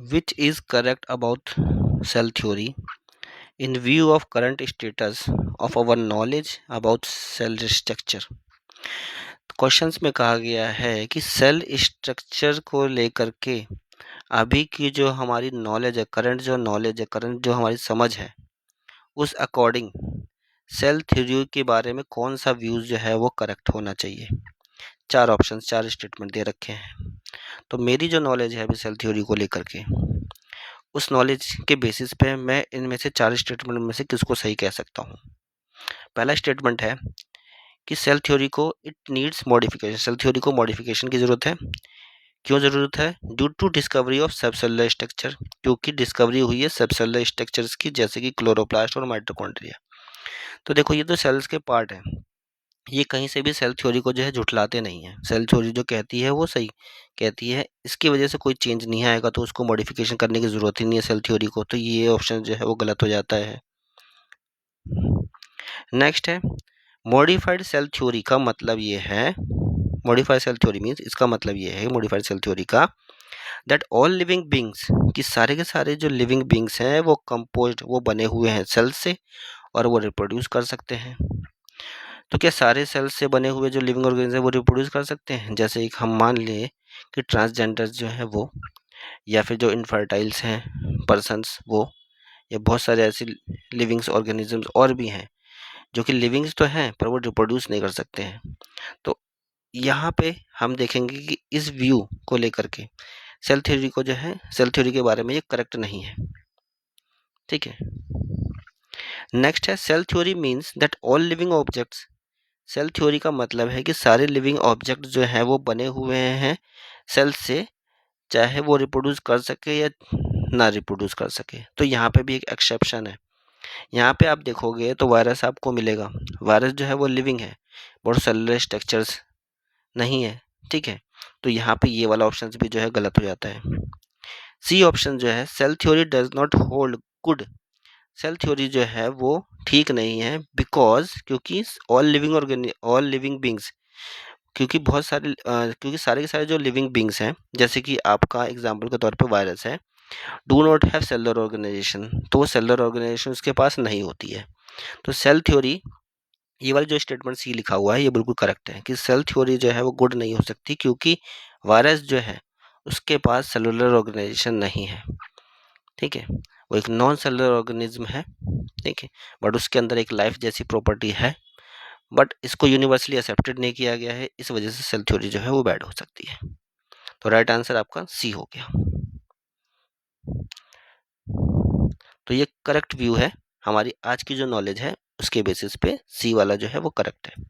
Which is correct about cell theory in view of current status of our knowledge about cell structure? Questions में कहा गया है कि cell structure को लेकर के अभी की जो हमारी नॉलेज है, करंट जो हमारी समझ है, उस अकॉर्डिंग सेल थ्योरी के बारे में कौन सा व्यूज जो है वो करेक्ट होना चाहिए। चार ऑप्शंस, चार स्टेटमेंट दे रखे हैं। तो मेरी जो नॉलेज है अभी सेल थ्योरी को लेकर के, उस नॉलेज के बेसिस पे मैं इनमें से चार स्टेटमेंट में से किसको सही कह सकता हूँ। पहला स्टेटमेंट है कि सेल थ्योरी को it needs modification, cell theory को मॉडिफिकेशन की ज़रूरत है। क्यों ज़रूरत है? Due to discovery of subcellular structure, क्योंकि डिस्कवरी हुई है सबसेलुलर स्ट्रक्चर्स की, जैसे कि क्लोरोप्लास्ट और माइटोकॉन्ड्रिया। तो देखो ये तो सेल्स के पार्ट है, ये कहीं से भी सेल थ्योरी को जो है झुठलाते नहीं है। सेल थ्योरी जो कहती है वो सही कहती है, इसकी वजह से कोई चेंज नहीं आएगा तो उसको मॉडिफिकेशन करने की ज़रूरत ही नहीं है सेल थ्योरी को। तो ये ऑप्शन जो है वो गलत हो जाता है। नेक्स्ट है मॉडिफाइड सेल थ्योरी का मतलब ये है, मॉडिफाइड सेल थ्योरी मीन्स, इसका मतलब ये है मॉडिफाइड सेल थ्योरी का दैट ऑल लिविंग बींग्स, कि सारे के सारे जो लिविंग बींग्स हैं वो कंपोज्ड, वो बने हुए हैं सेल से और वो रिप्रोड्यूस कर सकते हैं। तो क्या सारे सेल्स से बने हुए जो लिविंग ऑर्गेनिज्म है वो रिप्रोड्यूस कर सकते हैं? जैसे एक हम मान लें कि ट्रांसजेंडर्स जो है वो, या फिर जो इनफर्टाइल्स हैं पर्सन्स वो, या बहुत सारे ऐसे लिविंग्स ऑर्गेनिजम्स और भी हैं जो कि लिविंग्स तो हैं पर वो रिप्रोड्यूस नहीं कर सकते हैं। तो यहाँ पे हम देखेंगे कि इस व्यू को लेकर के सेल थ्योरी को जो है, सेल थ्योरी के बारे में ये करेक्ट नहीं है। ठीक है। नेक्स्ट है cell theory means that all living objects, cell theory का मतलब है कि सारे लिविंग ऑब्जेक्ट जो हैं वो बने हुए हैं सेल से, चाहे वो रिप्रोड्यूस कर सके या ना रिप्रोड्यूस कर सके। तो यहाँ पे भी एक एक्सेप्शन है। यहाँ पे आप देखोगे तो वायरस आपको मिलेगा, वायरस जो है वो लिविंग है बट सेलुलर स्ट्रक्चर्स नहीं है। ठीक है। तो यहाँ पे ये वाला ऑप्शन भी जो है गलत हो जाता है। सी ऑप्शन जो है cell theory does not hold good, cell theory जो है वो ठीक नहीं है बिकॉज, क्योंकि ऑल लिविंग बींग्स, क्योंकि बहुत सारे क्योंकि सारे के सारे जो लिविंग बींग्स हैं, जैसे कि आपका एग्जांपल के तौर पे वायरस है, do not have cellular organisation, तो वो सेलुलर ऑर्गेनाइजेशन उसके पास नहीं होती है। तो सेल थ्योरी, ये वाला जो स्टेटमेंट सी लिखा हुआ है ये बिल्कुल करेक्ट है कि सेल थ्योरी जो है वो गुड नहीं हो सकती, क्योंकि वायरस जो है उसके पास सेलुलर ऑर्गेनाइजेशन नहीं है। ठीक है। वो एक नॉन सेलुलर ऑर्गेनिज्म है। ठीक है। बट उसके अंदर एक लाइफ जैसी प्रॉपर्टी है, बट इसको यूनिवर्सली एक्सेप्टेड नहीं किया गया है, इस वजह से सेल थ्योरी जो है वो बैड हो सकती है। तो राइट आंसर आपका सी हो गया। तो ये करेक्ट व्यू है, हमारी आज की जो नॉलेज है उसके बेसिस पे सी वाला जो है वो करेक्ट है।